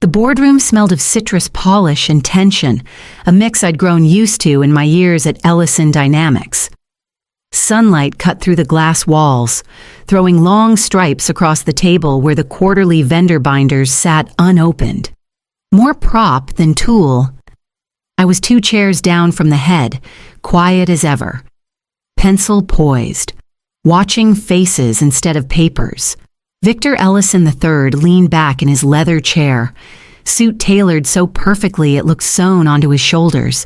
The boardroom smelled of citrus polish and tension, a mix I'd grown used to in my years at Ellison Dynamics. Sunlight cut through the glass walls, throwing long stripes across the table where the quarterly vendor binders sat unopened. More prop than tool. I was 2 chairs down from the head, quiet as ever. Pencil poised, watching faces instead of papers. Victor Ellison III leaned back in his leather chair, suit tailored so perfectly it looked sewn onto his shoulders.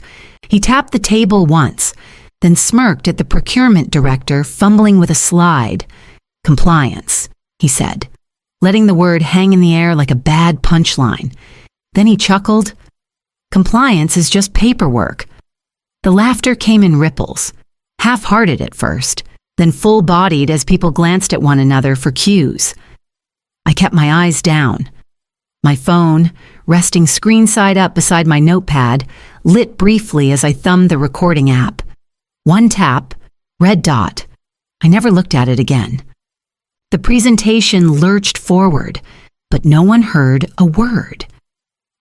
He tapped the table once, then smirked at the procurement director fumbling with a slide. "Compliance," he said, letting the word hang in the air like a bad punchline. Then he chuckled. "Compliance is just paperwork." The laughter came in ripples, half-hearted at first, then full-bodied as people glanced at one another for cues. I kept my eyes down. My phone, resting screen side up beside my notepad, lit briefly as I thumbed the recording app. 1 tap, red dot. I never looked at it again. The presentation lurched forward, but no one heard a word.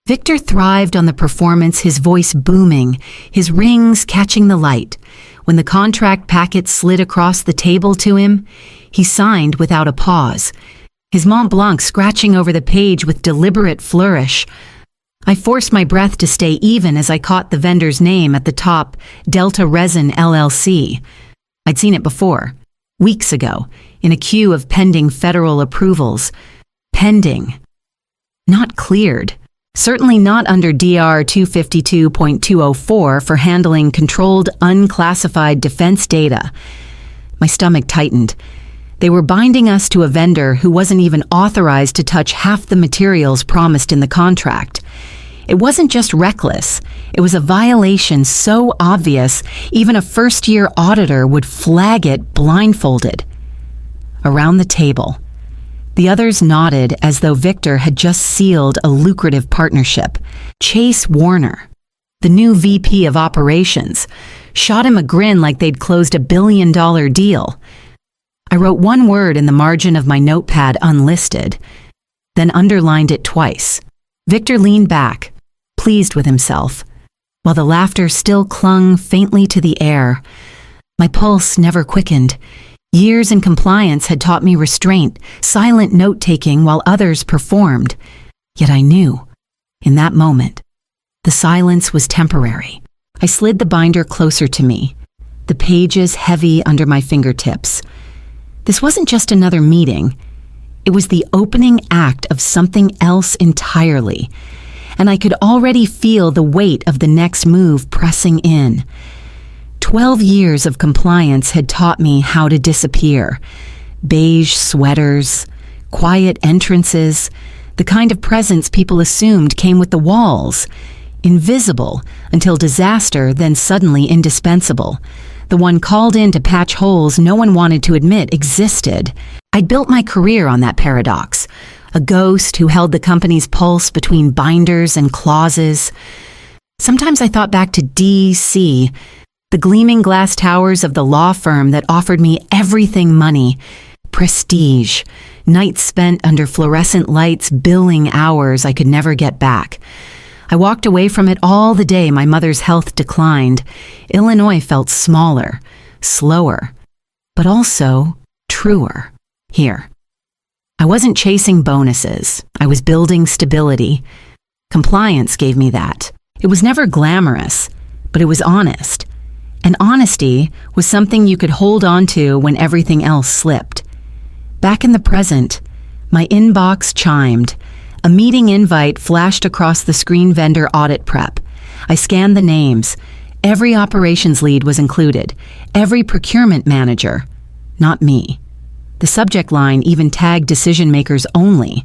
Victor thrived on the performance, his voice booming, his rings catching the light. When the contract packet slid across the table to him, he signed without a pause, his Mont Blanc scratching over the page with deliberate flourish. I forced my breath to stay even as I caught the vendor's name at the top, Delta Resin LLC. I'd seen it before, weeks ago, in a queue of pending federal approvals. Pending. Not cleared. Certainly not under DR 252.204 for handling controlled, unclassified defense data. My stomach tightened. They were binding us to a vendor who wasn't even authorized to touch half the materials promised in the contract. It wasn't just reckless. It was a violation so obvious, even a first-year auditor would flag it blindfolded. Around the table, the others nodded as though Victor had just sealed a lucrative partnership. Chase Warner, the new VP of Operations, shot him a grin like they'd closed a $1 billion deal. I wrote 1 word in the margin of my notepad unlisted, then underlined it twice. Victor leaned back, pleased with himself, while the laughter still clung faintly to the air. My pulse never quickened. Years in compliance had taught me restraint, silent note-taking while others performed. Yet I knew, in that moment, the silence was temporary. I slid the binder closer to me, the pages heavy under my fingertips. This wasn't just another meeting. It was the opening act of something else entirely, and I could already feel the weight of the next move pressing in. 12 years of compliance had taught me how to disappear. Beige sweaters, quiet entrances, the kind of presence people assumed came with the walls. Invisible until disaster, then suddenly indispensable. The one called in to patch holes no one wanted to admit existed. I'd built my career on that paradox. A ghost who held the company's pulse between binders and clauses. Sometimes I thought back to D.C., the gleaming glass towers of the law firm that offered me everything money, prestige, nights spent under fluorescent lights, billing hours I could never get back. I walked away from it all the day my mother's health declined. Illinois felt smaller, slower, but also truer here. I wasn't chasing bonuses. I was building stability. Compliance gave me that. It was never glamorous, but it was honest. And honesty was something you could hold on to when everything else slipped. Back in the present, my inbox chimed. A meeting invite flashed across the screen. Vendor audit prep. I scanned the names. Every operations lead was included. Every procurement manager. Not me. The subject line even tagged decision makers only.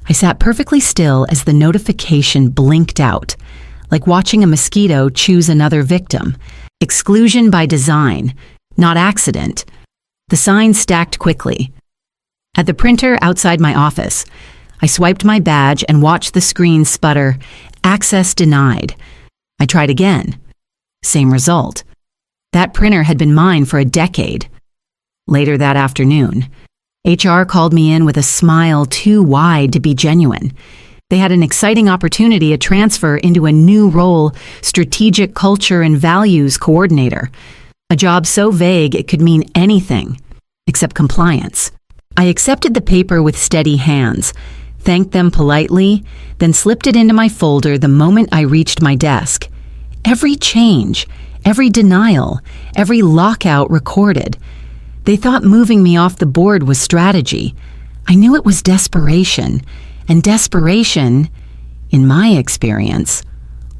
I sat perfectly still as the notification blinked out, like watching a mosquito choose another victim. Exclusion by design, not accident. The sign stacked quickly. At the printer outside my office, I swiped my badge and watched the screen sputter, "Access denied." I tried again. Same result. That printer had been mine for a decade. Later that afternoon, HR called me in with a smile too wide to be genuine. They had an exciting opportunity to transfer into a new role, Strategic Culture and Values Coordinator, a job so vague it could mean anything except compliance. I accepted the paper with steady hands, thanked them politely, then slipped it into my folder the moment I reached my desk. Every change, every denial, every lockout recorded. They thought moving me off the board was strategy. I knew it was desperation, and desperation, in my experience,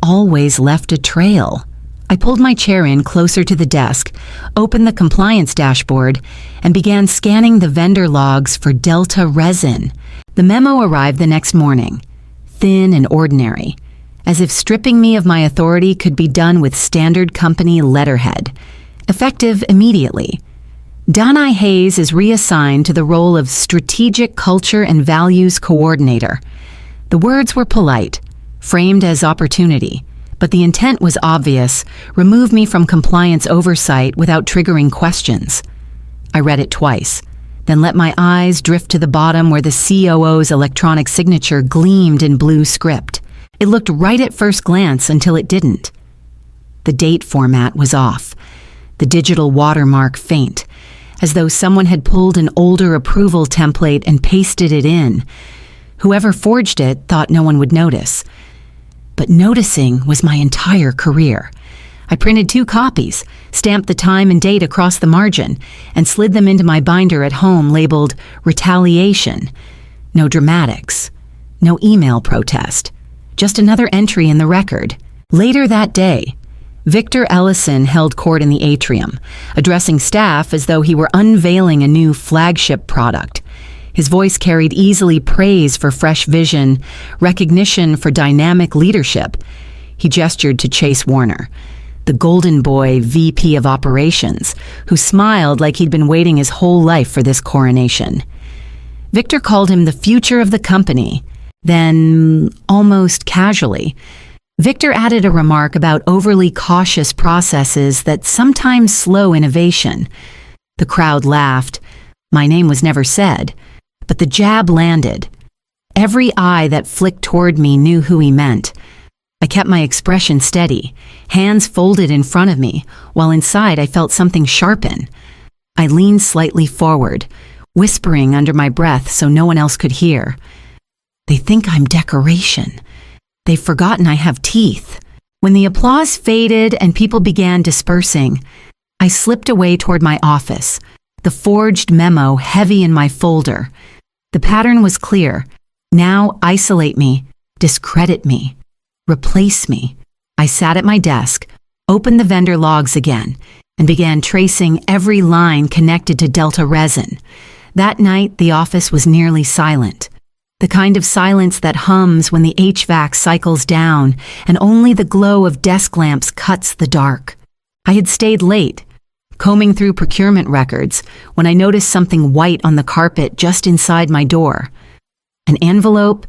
always left a trail. I pulled my chair in closer to the desk, opened the compliance dashboard, and began scanning the vendor logs for Delta resin. The memo arrived the next morning, thin and ordinary, as if stripping me of my authority could be done with standard company letterhead, effective immediately. Danai Hayes is reassigned to the role of Strategic Culture and Values Coordinator. The words were polite, framed as opportunity, but the intent was obvious: remove me from compliance oversight without triggering questions. I read it twice, then let my eyes drift to the bottom where the COO's electronic signature gleamed in blue script. It looked right at first glance until it didn't. The date format was off, the digital watermark faint, as though someone had pulled an older approval template and pasted it in. Whoever forged it thought no one would notice. But noticing was my entire career. I printed 2 copies, stamped the time and date across the margin, and slid them into my binder at home labeled Retaliation. No dramatics, no email protest, just another entry in the record. Later that day, Victor Ellison held court in the atrium, addressing staff as though he were unveiling a new flagship product. His voice carried easily praise for fresh vision, recognition for dynamic leadership. He gestured to Chase Warner, the golden boy VP of operations, who smiled like he'd been waiting his whole life for this coronation. Victor called him the future of the company. Then, almost casually, Victor added a remark about overly cautious processes that sometimes slow innovation. The crowd laughed. My name was never said, but the jab landed. Every eye that flicked toward me knew who he meant. I kept my expression steady, hands folded in front of me, while inside I felt something sharpen. I leaned slightly forward, whispering under my breath so no one else could hear. They think I'm decoration. They've forgotten I have teeth. When the applause faded and people began dispersing, I slipped away toward my office, the forged memo heavy in my folder. The pattern was clear. Now isolate me, discredit me, replace me. I sat at my desk, opened the vendor logs again, and began tracing every line connected to Delta resin. That night, the office was nearly silent. The kind of silence that hums when the HVAC cycles down and only the glow of desk lamps cuts the dark. I had stayed late, combing through procurement records, when I noticed something white on the carpet just inside my door. An envelope,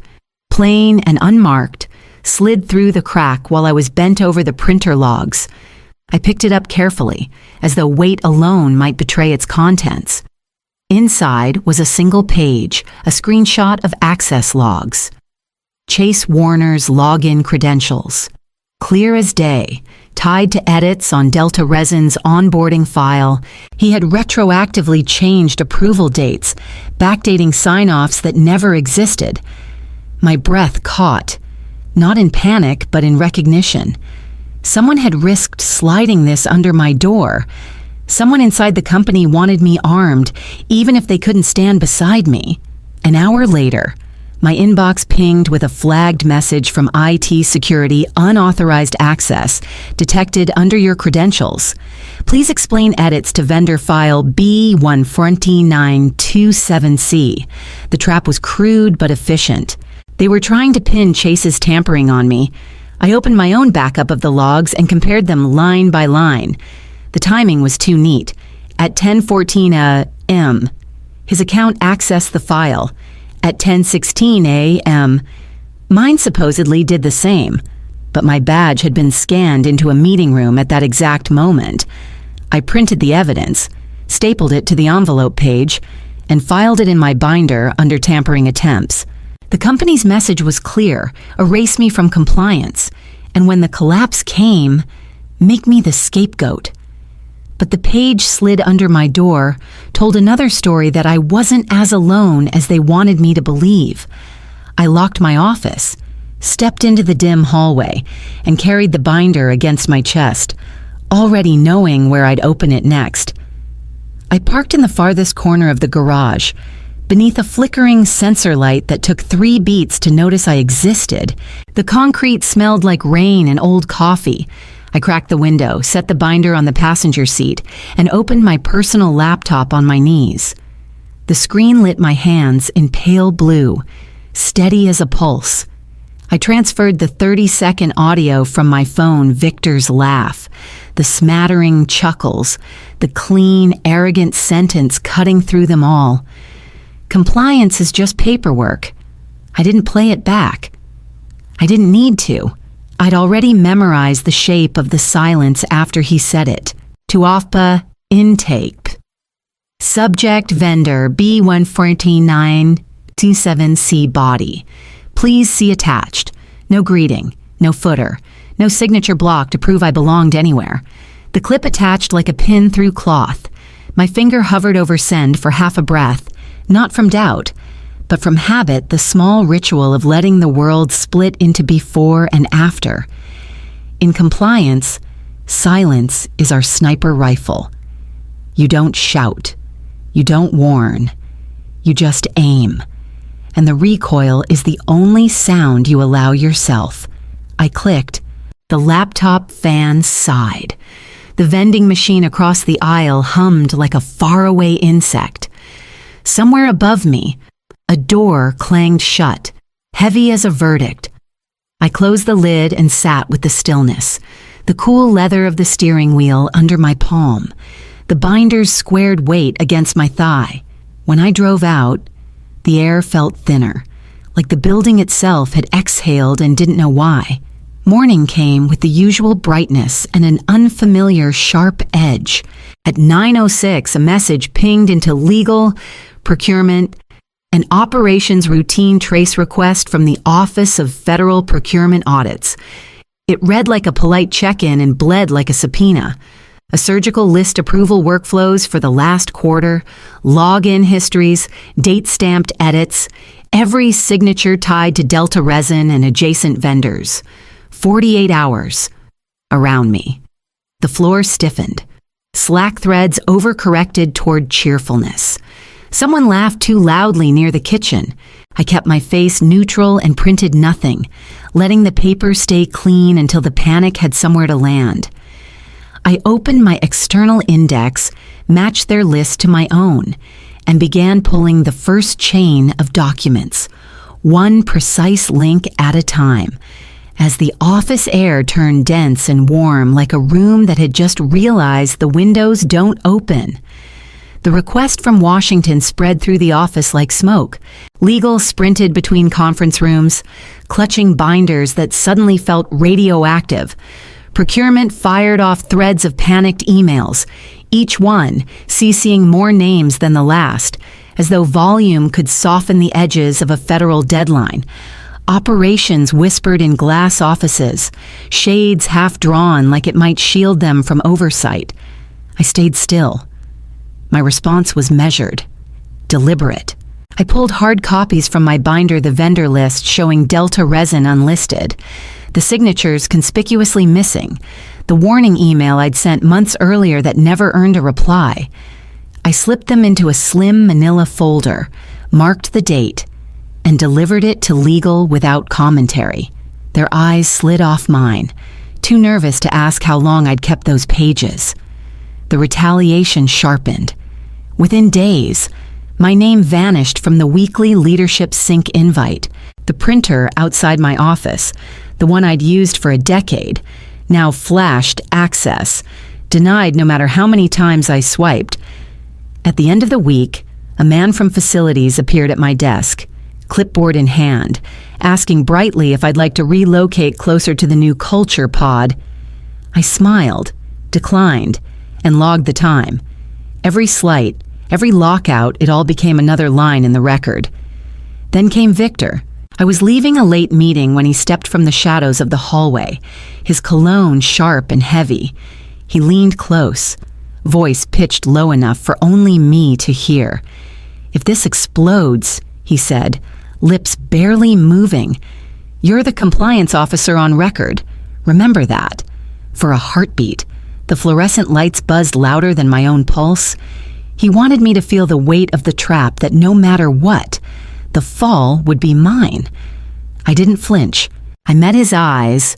plain and unmarked, slid through the crack while I was bent over the printer logs. I picked it up carefully, as though weight alone might betray its contents. Inside was a single page, a screenshot of access logs. Chase Warner's login credentials, clear as day, tied to edits on Delta resin's onboarding file. He had retroactively changed approval dates, backdating sign-offs that never existed. My breath caught, not in panic but in recognition. Someone had risked sliding this under my door. Someone inside the company wanted me armed, even if they couldn't stand beside me. An hour later, my inbox pinged with a flagged message from IT security: unauthorized access detected under your credentials. Please explain edits to vendor file B14927C. The trap was crude but efficient. They were trying to pin Chase's tampering on me. I opened my own backup of the logs and compared them line by line. The timing was too neat. At 10:14 a.m., his account accessed the file. At 10:16 a.m., mine supposedly did the same, but my badge had been scanned into a meeting room at that exact moment. I printed the evidence, stapled it to the envelope page, and filed it in my binder under tampering attempts. The company's message was clear: erase me from compliance, and when the collapse came, make me the scapegoat. But the page slid under my door told another story that I wasn't as alone as they wanted me to believe. I locked my office, stepped into the dim hallway, and carried the binder against my chest, already knowing where I'd open it next. I parked in the farthest corner of the garage, beneath a flickering sensor light that took 3 beats to notice I existed. The concrete smelled like rain and old coffee. I cracked the window, set the binder on the passenger seat, and opened my personal laptop on my knees. The screen lit my hands in pale blue, steady as a pulse. I transferred the 30-second audio from my phone, Victor's laugh, the smattering chuckles, the clean, arrogant sentence cutting through them all. Compliance is just paperwork. I didn't play it back. I didn't need to. I'd already memorized the shape of the silence after he said it. To OFPA, intake. Subject vendor B14927C body. Please see attached. No greeting, no footer, no signature block to prove I belonged anywhere. The clip attached like a pin through cloth. My finger hovered over send for half a breath, not from doubt, but from habit, the small ritual of letting the world split into before and after. In compliance, silence is our sniper rifle. You don't shout. You don't warn. You just aim. And the recoil is the only sound you allow yourself. I clicked. The laptop fan sighed. The vending machine across the aisle hummed like a faraway insect. Somewhere above me, a door clanged shut, heavy as a verdict. I closed the lid and sat with the stillness, the cool leather of the steering wheel under my palm, the binder's squared weight against my thigh. When I drove out, the air felt thinner, like the building itself had exhaled and didn't know why. Morning came with the usual brightness and an unfamiliar sharp edge. At 9:06, a message pinged into legal, procurement, an operations routine trace request from the Office of Federal Procurement Audits. It read like a polite check-in and bled like a subpoena. A surgical list approval workflows for the last quarter, login histories, date-stamped edits, every signature tied to Delta Resin and adjacent vendors. 48 hours. Around me. The floor stiffened. Slack threads overcorrected toward cheerfulness. Someone laughed too loudly near the kitchen. I kept my face neutral and printed nothing, letting the paper stay clean until the panic had somewhere to land. I opened my external index, matched their list to my own, and began pulling the first chain of documents, one precise link at a time, as the office air turned dense and warm like a room that had just realized the windows don't open. The request from Washington spread through the office like smoke. Legal sprinted between conference rooms, clutching binders that suddenly felt radioactive. Procurement fired off threads of panicked emails, each one CCing more names than the last, as though volume could soften the edges of a federal deadline. Operations whispered in glass offices, shades half drawn like it might shield them from oversight. I stayed still. My response was measured, deliberate. I pulled hard copies from my binder, the vendor list showing Delta Resin unlisted, the signatures conspicuously missing, the warning email I'd sent months earlier that never earned a reply. I slipped them into a slim manila folder, marked the date, and delivered it to legal without commentary. Their eyes slid off mine, too nervous to ask how long I'd kept those pages. The retaliation sharpened. Within days, my name vanished from the weekly leadership sync invite. The printer outside my office, the one I'd used for a decade, now flashed access, denied no matter how many times I swiped. At the end of the week, a man from facilities appeared at my desk, clipboard in hand, asking brightly if I'd like to relocate closer to the new culture pod. I smiled, declined, and logged the time. Every slight, every lockout, it all became another line in the record. Then came Victor, I was leaving a late meeting when he stepped from the shadows of the hallway, his cologne sharp and heavy. He leaned close, voice pitched low enough for only me to hear. "If this explodes," he said, lips barely moving, "you're the compliance officer on record. Remember that." For a heartbeat, the fluorescent lights buzzed louder than my own pulse. He wanted me to feel the weight of the trap that no matter what, the fall would be mine. I didn't flinch. I met his eyes,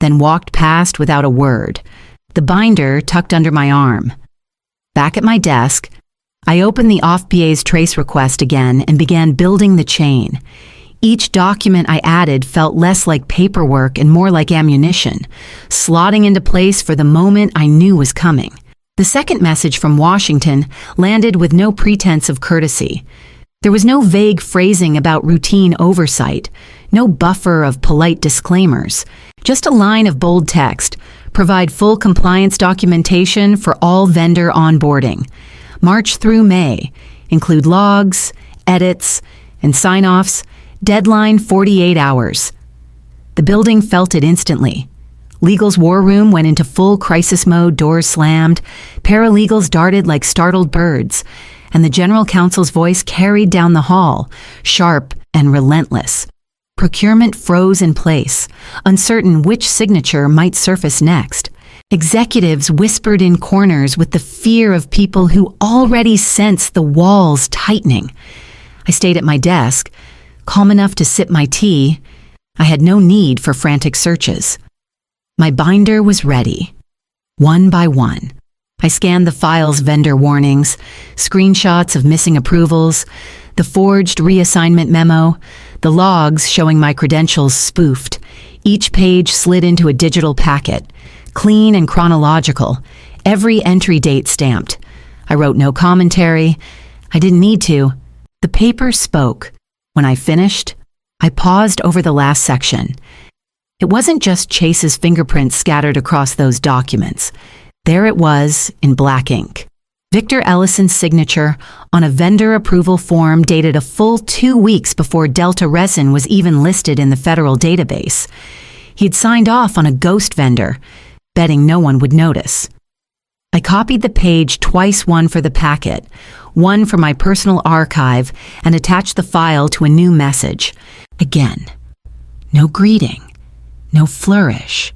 then walked past without a word, the binder tucked under my arm. Back at my desk, I opened the off-PA's trace request again and began building the chain. Each document I added felt less like paperwork and more like ammunition, slotting into place for the moment I knew was coming. The second message from Washington landed with no pretense of courtesy. There was no vague phrasing about routine oversight, no buffer of polite disclaimers, just a line of bold text: provide full compliance documentation for all vendor onboarding. March through May, include logs, edits, and sign-offs, deadline 48 hours. The building felt it instantly. Legal's war room went into full crisis mode, doors slammed, paralegals darted like startled birds, and the general counsel's voice carried down the hall, sharp and relentless. Procurement froze in place, uncertain which signature might surface next. Executives whispered in corners with the fear of people who already sensed the walls tightening. I stayed at my desk, calm enough to sip my tea. I had no need for frantic searches. My binder was ready. One by one, I scanned the file's vendor warnings, screenshots of missing approvals, the forged reassignment memo, the logs showing my credentials spoofed. Each page slid into a digital packet, clean and chronological, every entry date stamped. I wrote no commentary. I didn't need to. The paper spoke. When I finished, I paused over the last section. It wasn't just Chase's fingerprints scattered across those documents. There it was in black ink. Victor Ellison's signature on a vendor approval form dated a full 2 weeks before Delta Resin was even listed in the federal database. He'd signed off on a ghost vendor, betting no one would notice. I copied the page twice, one for the packet, one for my personal archive, and attached the file to a new message. Again, no greeting, no flourish,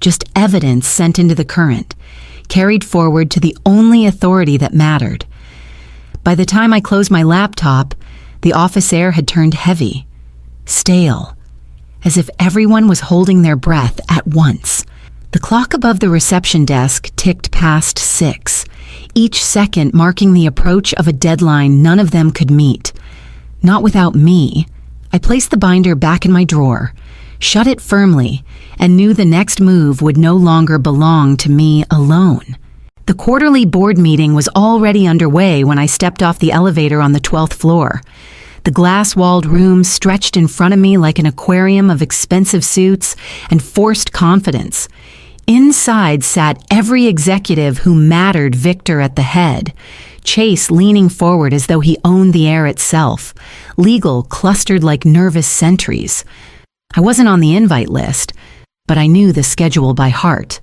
just evidence sent into the current, carried forward to the only authority that mattered. By the time I closed my laptop, the office air had turned heavy, stale, as if everyone was holding their breath at once. The clock above the reception desk ticked past 6, each second marking the approach of a deadline none of them could meet. Not without me. I placed the binder back in my drawer, shut it firmly, and knew the next move would no longer belong to me alone. The quarterly board meeting was already underway when I stepped off the elevator on the 12th floor. The glass-walled room stretched in front of me like an aquarium of expensive suits and forced confidence. Inside sat every executive who mattered, Victor at the head, Chase leaning forward as though he owned the air itself, legal clustered like nervous sentries. I wasn't on the invite list, but I knew the schedule by heart.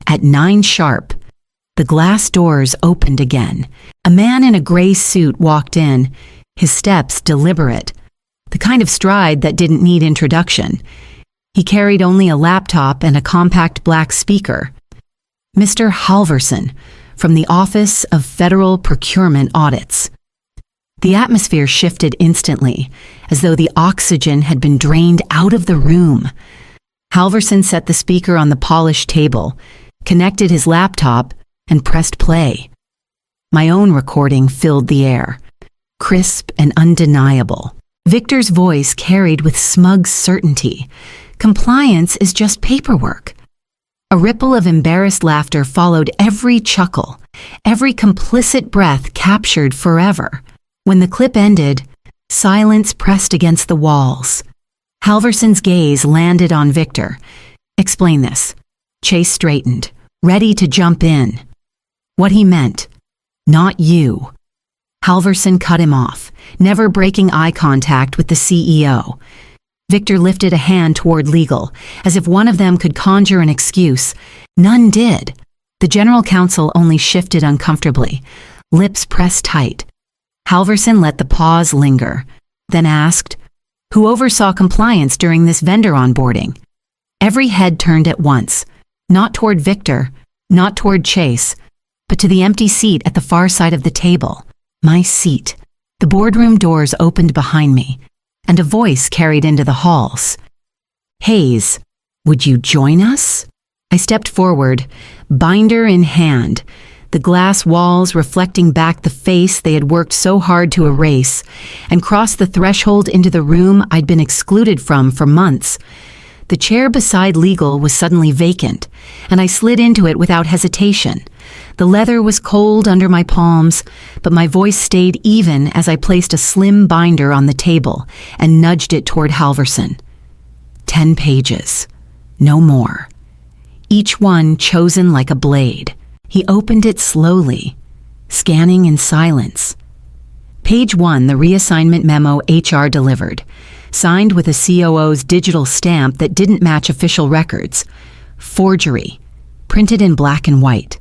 At 9 sharp, the glass doors opened again. A man in a gray suit walked in, his steps deliberate, the kind of stride that didn't need introduction. He carried only a laptop and a compact black speaker. Mr. Halverson, from the Office of Federal Procurement Audits. The atmosphere shifted instantly, as though the oxygen had been drained out of the room. Halverson set the speaker on the polished table, connected his laptop, and pressed play. My own recording filled the air, crisp and undeniable. Victor's voice carried with smug certainty. Compliance is just paperwork. A ripple of embarrassed laughter followed every chuckle, every complicit breath captured forever. When the clip ended, silence pressed against the walls. Halverson's gaze landed on Victor. "Explain this." Chase straightened, ready to jump in. What he meant, not you. Halverson cut him off, never breaking eye contact with the CEO. Victor lifted a hand toward legal, as if one of them could conjure an excuse. None did. The general counsel only shifted uncomfortably, lips pressed tight. Halverson let the pause linger, then asked, "Who oversaw compliance during this vendor onboarding?" Every head turned at once, not toward Victor, not toward Chase, but to the empty seat at the far side of the table. My seat. The boardroom doors opened behind me, and a voice carried into the halls. "Hayes, would you join us?" I stepped forward, binder in hand, the glass walls reflecting back the face they had worked so hard to erase, and crossed the threshold into the room I'd been excluded from for months. The chair beside legal was suddenly vacant, and I slid into it without hesitation. The leather was cold under my palms, but my voice stayed even as I placed a slim binder on the table and nudged it toward Halverson. 10 pages. No more. Each one chosen like a blade. He opened it slowly, scanning in silence. Page 1, the reassignment memo HR delivered, signed with a COO's digital stamp that didn't match official records. Forgery, printed in black and white.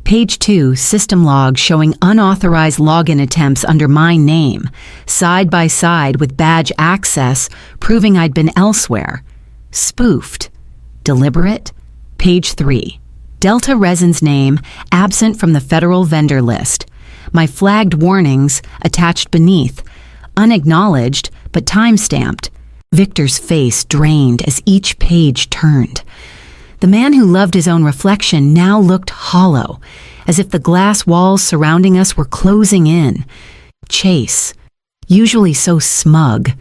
Page 2, system log showing unauthorized login attempts under my name, side by side with badge access proving I'd been elsewhere. Spoofed. Deliberate. Page 3, Delta Resin's name absent from the federal vendor list. My flagged warnings attached beneath, unacknowledged but time-stamped. Victor's face drained as each page turned. The man who loved his own reflection now looked hollow, as if the glass walls surrounding us were closing in. Chase, usually so smug,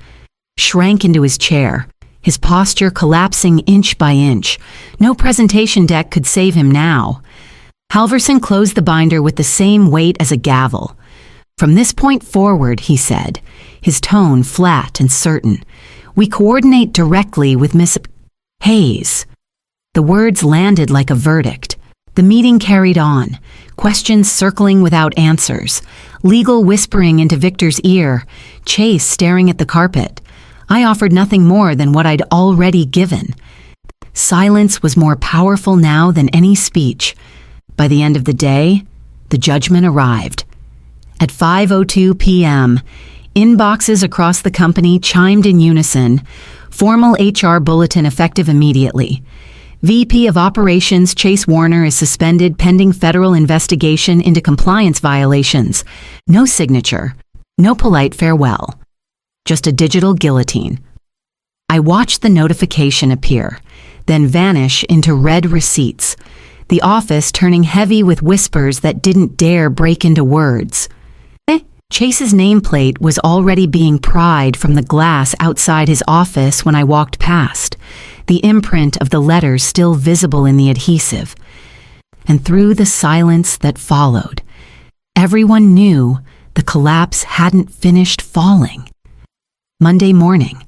shrank into his chair, his posture collapsing inch by inch. No presentation deck could save him now. Halverson closed the binder with the same weight as a gavel. "From this point forward," he said, his tone flat and certain, "we coordinate directly with Miss Hayes." The words landed like a verdict. The meeting carried on, questions circling without answers, legal whispering into Victor's ear, Chase staring at the carpet. I offered nothing more than what I'd already given. Silence was more powerful now than any speech. By the end of the day, the judgment arrived. At 5:02 p.m., inboxes across the company chimed in unison, formal HR bulletin effective immediately. VP of Operations Chase Warner is suspended pending federal investigation into compliance violations. No signature, no polite farewell. Just a digital guillotine. I watched the notification appear, then vanish into red receipts, the office turning heavy with whispers that didn't dare break into words. Chase's nameplate was already being pried from the glass outside his office when I walked past, the imprint of the letters still visible in the adhesive. And through the silence that followed, everyone knew the collapse hadn't finished falling. Monday morning,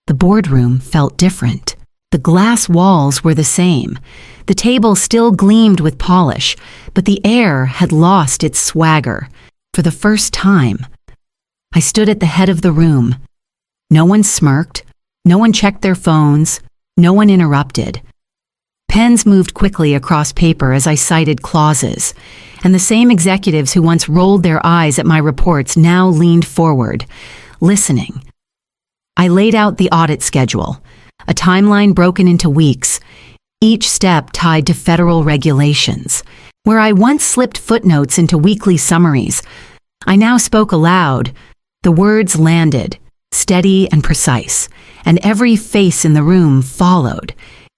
the boardroom felt different. The glass walls were the same. The table still gleamed with polish, but the air had lost its swagger. For the first time, I stood at the head of the room. No one smirked, no one checked their phones, no one interrupted. Pens moved quickly across paper as I cited clauses, and the same executives who once rolled their eyes at my reports now leaned forward, listening. I laid out the audit schedule, a timeline broken into weeks, each step tied to federal regulations. Where I once slipped footnotes into weekly summaries, I now spoke aloud. The words landed, steady and precise, and every face in the room followed.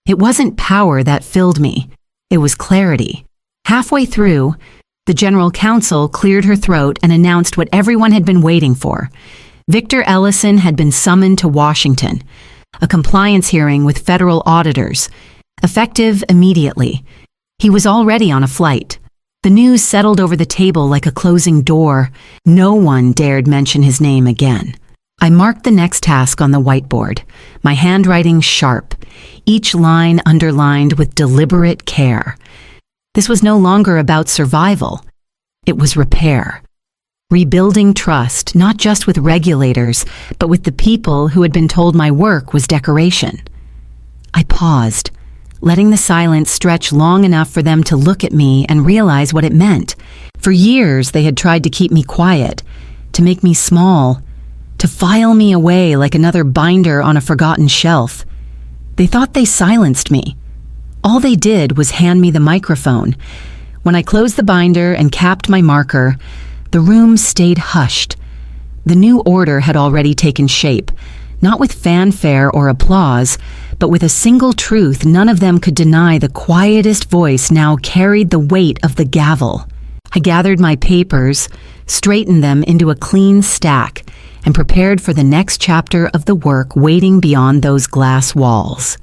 It wasn't power that filled me. It was clarity. Halfway through, the general counsel cleared her throat and announced what everyone had been waiting for. Victor Ellison had been summoned to Washington, a compliance hearing with federal auditors, effective immediately. He was already on a flight. The news settled over the table like a closing door. No one dared mention his name again. I marked the next task on the whiteboard, my handwriting sharp, each line underlined with deliberate care. This was no longer about survival. It was repair. rebuilding trust not just with regulators, but with the people who had been told my work was decoration. I paused, letting the silence stretch long enough for them to look at me and realize what it meant. For years, they had tried to keep me quiet, to make me small, to file me away like another binder on a forgotten shelf. They thought they silenced me. All they did was hand me the microphone. When I closed the binder and capped my marker, the room stayed hushed. The new order had already taken shape, not with fanfare or applause, but with a single truth none of them could deny. The quietest voice now carried the weight of the gavel. I gathered my papers, straightened them into a clean stack, and prepared for the next chapter of the work waiting beyond those glass walls.